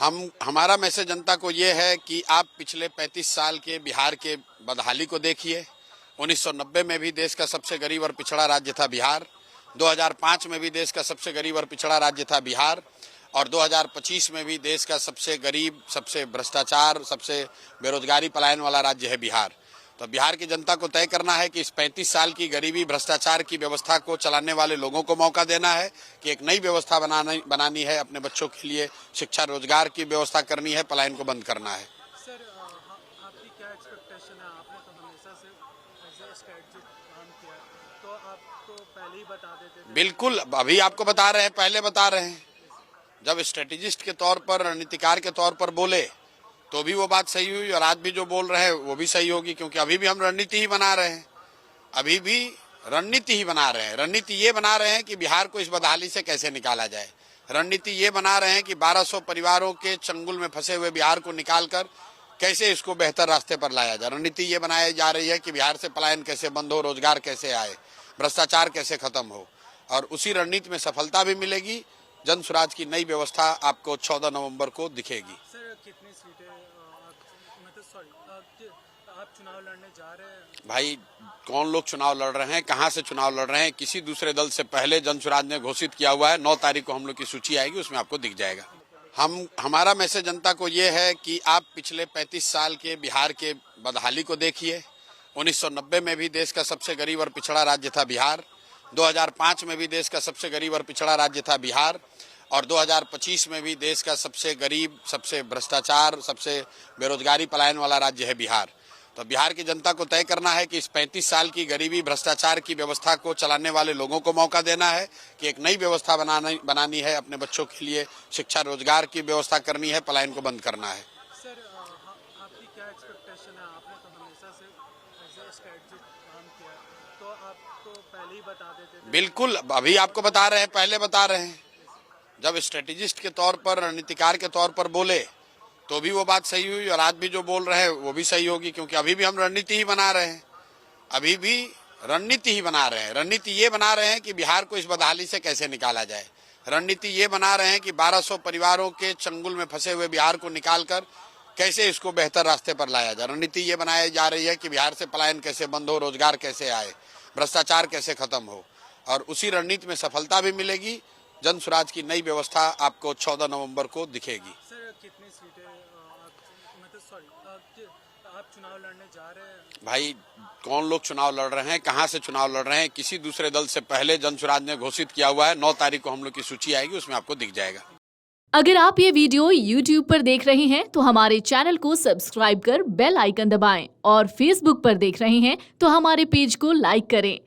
हमारा मैसेज जनता को ये है कि आप पिछले 35 साल के बिहार के बदहाली को देखिए। 1990 में भी देश का सबसे गरीब और पिछड़ा राज्य था बिहार। 2005 में भी देश का सबसे गरीब और पिछड़ा राज्य था बिहार। और 2025 में भी देश का सबसे गरीब, सबसे भ्रष्टाचार, सबसे बेरोजगारी पलायन वाला राज्य है बिहार। तो बिहार की जनता को तय करना है कि इस 35 साल की गरीबी, भ्रष्टाचार की व्यवस्था को चलाने वाले लोगों को मौका देना है कि एक नई व्यवस्था बनानी है, अपने बच्चों के लिए शिक्षा, रोजगार की व्यवस्था करनी है, पलायन को बंद करना है। सर, आपकी क्या एक्सपेक्टेशन है? आपने तो हमेशा से एज ए स्ट्रेटजिस्ट काम किया, तो आप तो पहले ही बता देते थे। बिल्कुल, अभी आपको बता रहे हैं, पहले बता रहे हैं। जब स्ट्रेटेजिस्ट के तौर पर, रणनीतिकार के तौर पर बोले तो भी वो बात सही हुई, और आज भी जो बोल रहे हैं वो भी सही होगी, क्योंकि अभी भी हम रणनीति ही बना रहे हैं। अभी भी रणनीति ही बना रहे हैं। रणनीति ये बना रहे हैं कि बिहार को इस बदहाली से कैसे निकाला जाए। रणनीति ये बना रहे हैं कि 1200 परिवारों के चंगुल में फंसे हुए बिहार को निकालकर कैसे इसको बेहतर रास्ते पर लाया जाए। रणनीति ये बनाई जा रही है कि बिहार से पलायन कैसे बंद हो, रोजगार कैसे आए, भ्रष्टाचार कैसे खत्म हो, और उसी रणनीति में सफलता भी मिलेगी। जन स्वराज की नई व्यवस्था आपको 14 नवंबर को दिखेगी। सर, कितनी सीटें आप चुनाव लड़ने जा रहे हैं? भाई, कौन लोग चुनाव लड़ रहे हैं, कहां से चुनाव लड़ रहे हैं, किसी दूसरे दल से पहले जन स्वराज ने घोषित किया हुआ है। 9 तारीख को हम लोग की सूची आएगी, उसमें आपको दिख जाएगा। हमारा मैसेज जनता को ये है कि आप पिछले 35 साल के बिहार के बदहाली को देखिए। 1990 में भी देश का सबसे गरीब और पिछड़ा राज्य था बिहार। 2005 में भी देश का सबसे गरीब और पिछड़ा राज्य था बिहार। और 2025 में भी देश का सबसे गरीब, सबसे भ्रष्टाचार, सबसे बेरोजगारी पलायन वाला राज्य है बिहार। तो बिहार की जनता को तय करना है कि इस 35 साल की गरीबी, भ्रष्टाचार की व्यवस्था को चलाने वाले लोगों को मौका देना है कि एक नई व्यवस्था बनानी है, अपने बच्चों के लिए शिक्षा, रोजगार की व्यवस्था करनी है, पलायन को बंद करना है। सर, आपकी क्या एक्सपेक्टेशन है? आपने तो हमेशा से एज ए स्ट्रेटजिस्ट काम किया, तो आप तो पहले ही बता देते थे। बिल्कुल, अभी आपको बता रहे हैं, पहले बता रहे हैं। जब स्ट्रेटेजिस्ट के तौर पर, रणनीतिकार के तौर पर बोले तो भी वो बात सही हुई, और आज भी जो बोल रहे हैं वो भी सही होगी, क्योंकि अभी भी हम रणनीति ही बना रहे हैं। अभी भी रणनीति ही बना रहे हैं। रणनीति ये बना रहे हैं कि बिहार को इस बदहाली से कैसे निकाला जाए। रणनीति ये बना रहे हैं कि 1200 परिवारों के चंगुल में फंसे हुए बिहार को निकालकर कैसे इसको बेहतर रास्ते पर लाया जाए। रणनीति ये बनाई जा रही है कि बिहार से पलायन कैसे बंद हो, रोजगार कैसे आए, भ्रष्टाचार कैसे खत्म हो, और उसी रणनीति में सफलता भी मिलेगी। जन स्वराज की नई व्यवस्था आपको 14 नवंबर को दिखेगी। सर, कितनी सीटें आप चुनाव लड़ने जा रहे हैं? भाई, कौन लोग चुनाव लड़ रहे हैं, कहां से चुनाव लड़ रहे हैं, किसी दूसरे दल से पहले जन स्वराज ने घोषित किया हुआ है। 9 तारीख को हम लोग की सूची आएगी, उसमें आपको दिख जाएगा। अगर आप ये वीडियो YouTube पर देख रहे हैं तो हमारे चैनल को सब्सक्राइब कर बेल आइकन दबाएं, और Facebook पर देख रहे हैं तो हमारे पेज को लाइक करें।